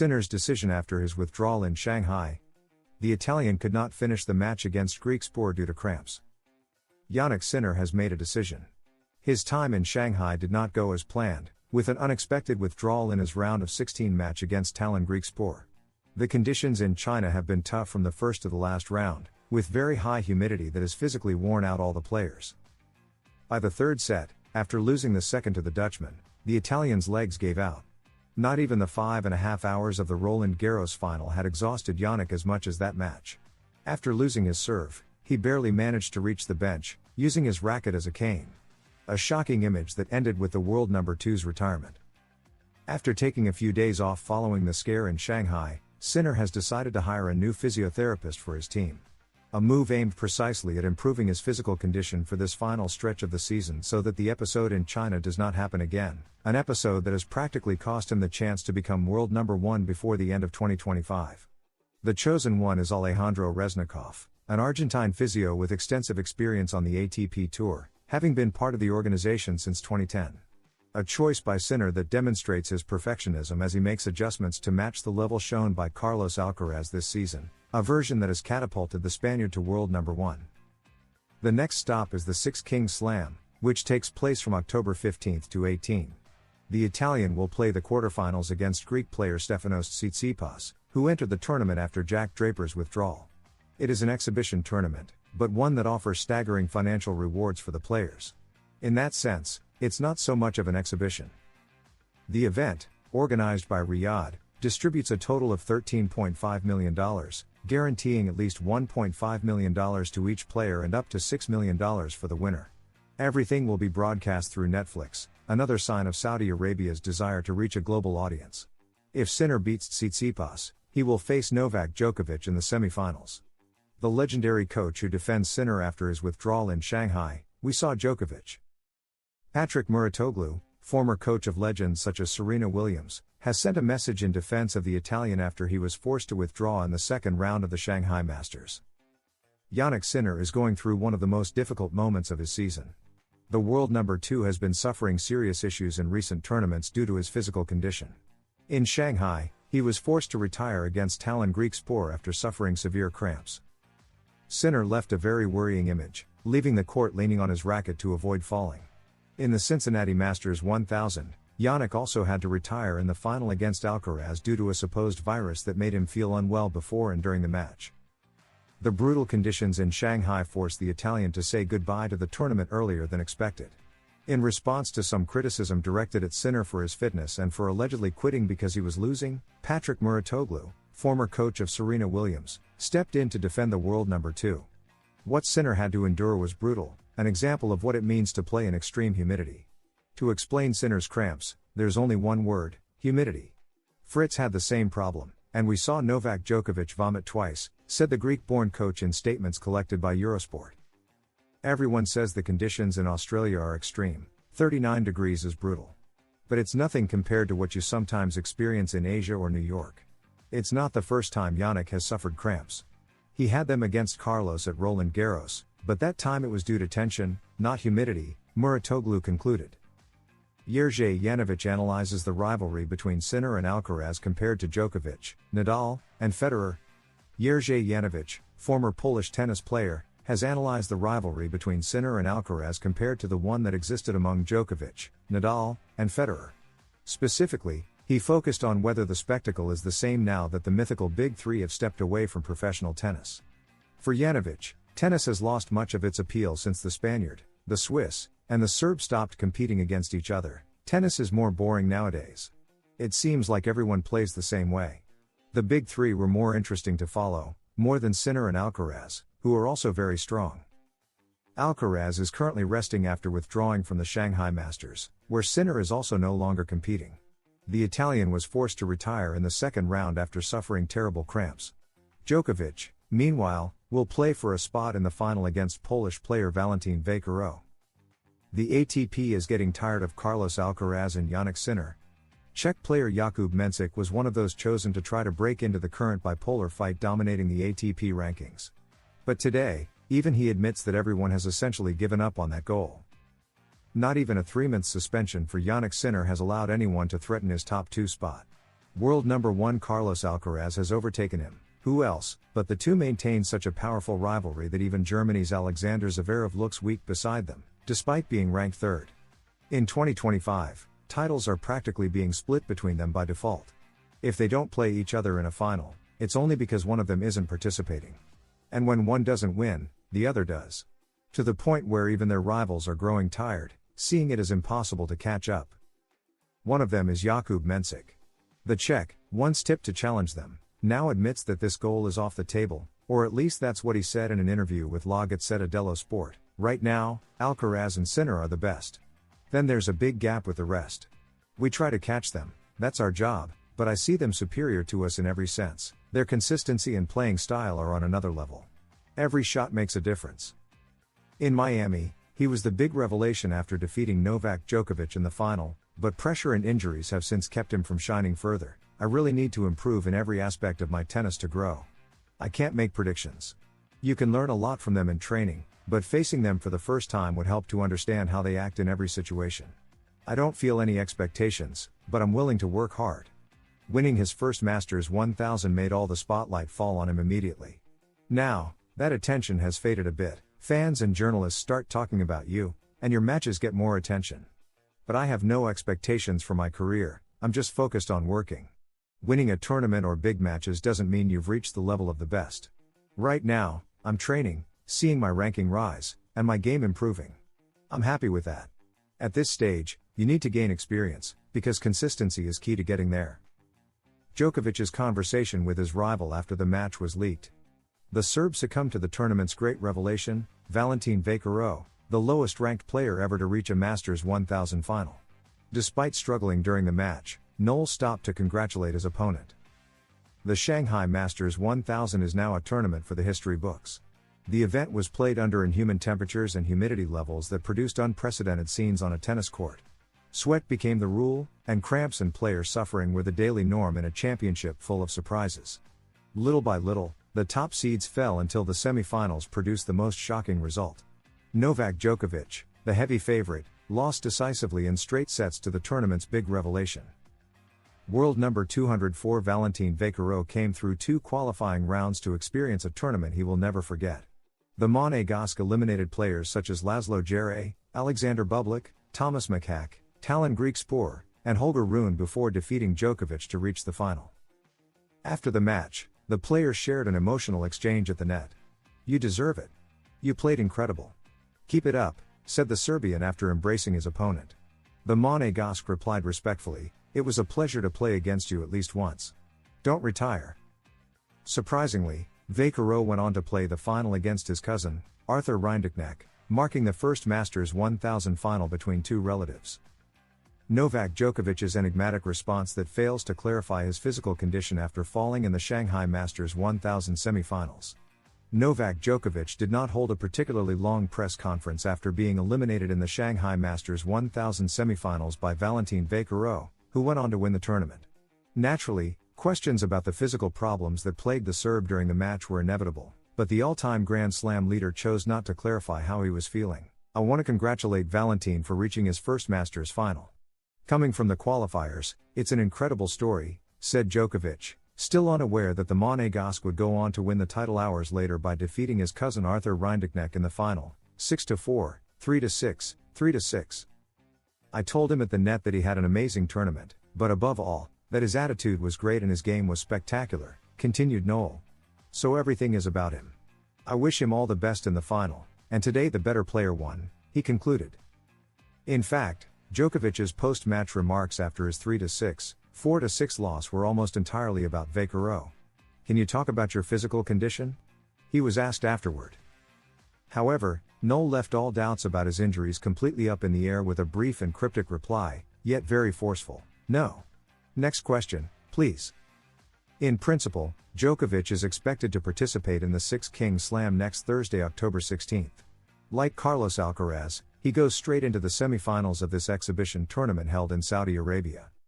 Sinner's decision after his withdrawal in Shanghai. The Italian could not finish the match against Griekspoor due to cramps. JANNIK Sinner has made a decision. His time in Shanghai did not go as planned, with an unexpected withdrawal in his round of 16 match against Tallinn Griekspoor. The conditions in China have been tough from the first to the last round, with very high humidity that has physically worn out all the players. By the third set, after losing the second to the Dutchman, the Italian's legs gave out. Not even the 5.5 hours of the Roland Garros final had exhausted JANNIK as much as that match. After losing his serve, he barely managed to reach the bench, using his racket as a cane. A shocking image that ended with the world number 2's retirement. After taking a few days off following the scare in Shanghai, Sinner has decided to hire a new physiotherapist for his team. A move aimed precisely at improving his physical condition for this final stretch of the season so that the episode in China does not happen again, an episode that has practically cost him the chance to become world number 1 before the end of 2025. The chosen one is Alejandro Reznikov, an Argentine physio with extensive experience on the ATP Tour, having been part of the organization since 2010. A choice by Sinner that demonstrates his perfectionism as he makes adjustments to match the level shown by Carlos Alcaraz this season, a version that has catapulted the Spaniard to world number 1. The next stop is the Six Kings Slam, which takes place from October 15 to 18. The Italian will play the quarterfinals against Greek player Stefanos Tsitsipas, who entered the tournament after Jack Draper's withdrawal. It is an exhibition tournament, but one that offers staggering financial rewards for the players. In that sense, it's not so much of an exhibition. The event, organized by Riyadh, distributes a total of $13.5 million, guaranteeing at least $1.5 million to each player and up to $6 million for the winner. Everything will be broadcast through Netflix, another sign of Saudi Arabia's desire to reach a global audience. If Sinner beats Tsitsipas, he will face Novak Djokovic in the semifinals. The legendary coach who defends Sinner after his withdrawal in Shanghai, we saw Djokovic. Patrick Muratoglu, former coach of legends such as Serena Williams, has sent a message in defense of the Italian after he was forced to withdraw in the second round of the Shanghai Masters. JANNIK Sinner is going through one of the most difficult moments of his season. The world number 2 has been suffering serious issues in recent tournaments due to his physical condition. In Shanghai, he was forced to retire against Tallinn Griekspoor after suffering severe cramps. Sinner left a very worrying image, leaving the court leaning on his racket to avoid falling. In the Cincinnati Masters 1000, JANNIK also had to retire in the final against Alcaraz due to a supposed virus that made him feel unwell before and during the match. The brutal conditions in Shanghai forced the Italian to say goodbye to the tournament earlier than expected. In response to some criticism directed at Sinner for his fitness and for allegedly quitting because he was losing, Patrick Muratoglu, former coach of Serena Williams, stepped in to defend the world number 2. What Sinner had to endure was brutal, an example of what it means to play in extreme humidity. To explain Sinner's cramps, there's only one word: humidity. Fritz had the same problem, and we saw Novak Djokovic vomit twice, said the Greek-born coach in statements collected by Eurosport. Everyone says the conditions in Australia are extreme, 39 degrees is brutal. But it's nothing compared to what you sometimes experience in Asia or New York. It's not the first time JANNIK has suffered cramps. He had them against Carlos at Roland Garros, but that time it was due to tension, not humidity, Muratoglu concluded. Jerzy Janowicz analyzes the rivalry between Sinner and Alcaraz compared to Djokovic, Nadal, and Federer. Jerzy Janowicz, former Polish tennis player, has analyzed the rivalry between Sinner and Alcaraz compared to the one that existed among Djokovic, Nadal, and Federer. Specifically, he focused on whether the spectacle is the same now that the mythical Big Three have stepped away from professional tennis. For Janowicz, tennis has lost much of its appeal since the Spaniard, the Swiss, and the Serb stopped competing against each other. Tennis is more boring nowadays. It seems like everyone plays the same way. The Big Three were more interesting to follow, more than Sinner and Alcaraz, who are also very strong. Alcaraz is currently resting after withdrawing from the Shanghai Masters, where Sinner is also no longer competing. The Italian was forced to retire in the second round after suffering terrible cramps. Djokovic, meanwhile, will play for a spot in the final against Polish player Valentin Vaquero. The ATP is getting tired of Carlos Alcaraz and JANNIK Sinner. Czech player Jakub Mensik was one of those chosen to try to break into the current bipolar fight dominating the ATP rankings. But today, even he admits that everyone has essentially given up on that goal. Not even a 3-month suspension for JANNIK Sinner has allowed anyone to threaten his top 2 spot. World number 1 Carlos Alcaraz has overtaken him. Who else? But the two maintain such a powerful rivalry that even Germany's Alexander Zverev looks weak beside them, despite being ranked third. In 2025, titles are practically being split between them by default. If they don't play each other in a final, it's only because one of them isn't participating. And when one doesn't win, the other does. To the point where even their rivals are growing tired, seeing it as impossible to catch up. One of them is Jakub Mensik. The Czech, once tipped to challenge them, now admits that this goal is off the table, or at least that's what he said in an interview with La Gazzetta dello Sport. Right now, Alcaraz and Sinner are the best. Then there's a big gap with the rest. We try to catch them, that's our job, but I see them superior to us in every sense. Their consistency and playing style are on another level. Every shot makes a difference. In Miami, he was the big revelation after defeating Novak Djokovic in the final, but pressure and injuries have since kept him from shining further. I really need to improve in every aspect of my tennis to grow. I can't make predictions. You can learn a lot from them in training, but facing them for the first time would help to understand how they act in every situation. I don't feel any expectations, but I'm willing to work hard. Winning his first Masters 1000 made all the spotlight fall on him immediately. Now, that attention has faded a bit. Fans and journalists start talking about you, and your matches get more attention. But I have no expectations for my career, I'm just focused on working. Winning a tournament or big matches doesn't mean you've reached the level of the best. Right now, I'm training, seeing my ranking rise, and my game improving. I'm happy with that. At this stage, you need to gain experience, because consistency is key to getting there. Djokovic's conversation with his rival after the match was leaked. The Serb succumbed to the tournament's great revelation, Valentin Vaquero, the lowest-ranked player ever to reach a Masters 1000 final. Despite struggling during the match, Noel stopped to congratulate his opponent. The Shanghai Masters 1000 is now a tournament for the history books. The event was played under inhuman temperatures and humidity levels that produced unprecedented scenes on a tennis court. Sweat became the rule, and cramps and player suffering were the daily norm in a championship full of surprises. Little by little, the top seeds fell until the semi-finals produced the most shocking result. Novak Djokovic, the heavy favorite, lost decisively in straight sets to the tournament's big revelation. World number 204 Valentin Vaquero came through 2 qualifying rounds to experience a tournament he will never forget. The Monegasque eliminated players such as Laszlo Djere, Alexander Bublik, Thomas Makak, Talon Griekspoor, and Holger Rune before defeating Djokovic to reach the final. After the match, the players shared an emotional exchange at the net. "You deserve it. You played incredible. Keep it up," said the Serbian after embracing his opponent. The Monegasque replied respectfully, "It was a pleasure to play against you at least once. Don't retire." Surprisingly, Vaquero went on to play the final against his cousin, Arthur Rinderknecht, marking the first Masters 1000 final between two relatives. Novak Djokovic's enigmatic response that fails to clarify his physical condition after falling in the Shanghai Masters 1000 semifinals. Novak Djokovic did not hold a particularly long press conference after being eliminated in the Shanghai Masters 1000 semifinals by Valentin Vaquero, who went on to win the tournament. Naturally, questions about the physical problems that plagued the Serb during the match were inevitable, but the all-time Grand Slam leader chose not to clarify how he was feeling. "I want to congratulate Valentin for reaching his first Masters final. Coming from the qualifiers, it's an incredible story," said Djokovic, still unaware that the Monegasque would go on to win the title hours later by defeating his cousin Arthur Rinderknecht in the final, 6-4, 3-6, 3-6. "I told him at the net that he had an amazing tournament, but above all, that his attitude was great and his game was spectacular," continued Noel. "So everything is about him. I wish him all the best in the final, and today the better player won," he concluded. In fact, Djokovic's post-match remarks after his 3-6, 4-6 loss were almost entirely about Vaquero. "Can you talk about your physical condition?" he was asked afterward. However, Noel left all doubts about his injuries completely up in the air with a brief and cryptic reply, yet very forceful, "No. Next question, please." In principle, Djokovic is expected to participate in the Six Kings Slam next Thursday, October 16th. Like Carlos Alcaraz, he goes straight into the semifinals of this exhibition tournament held in Saudi Arabia.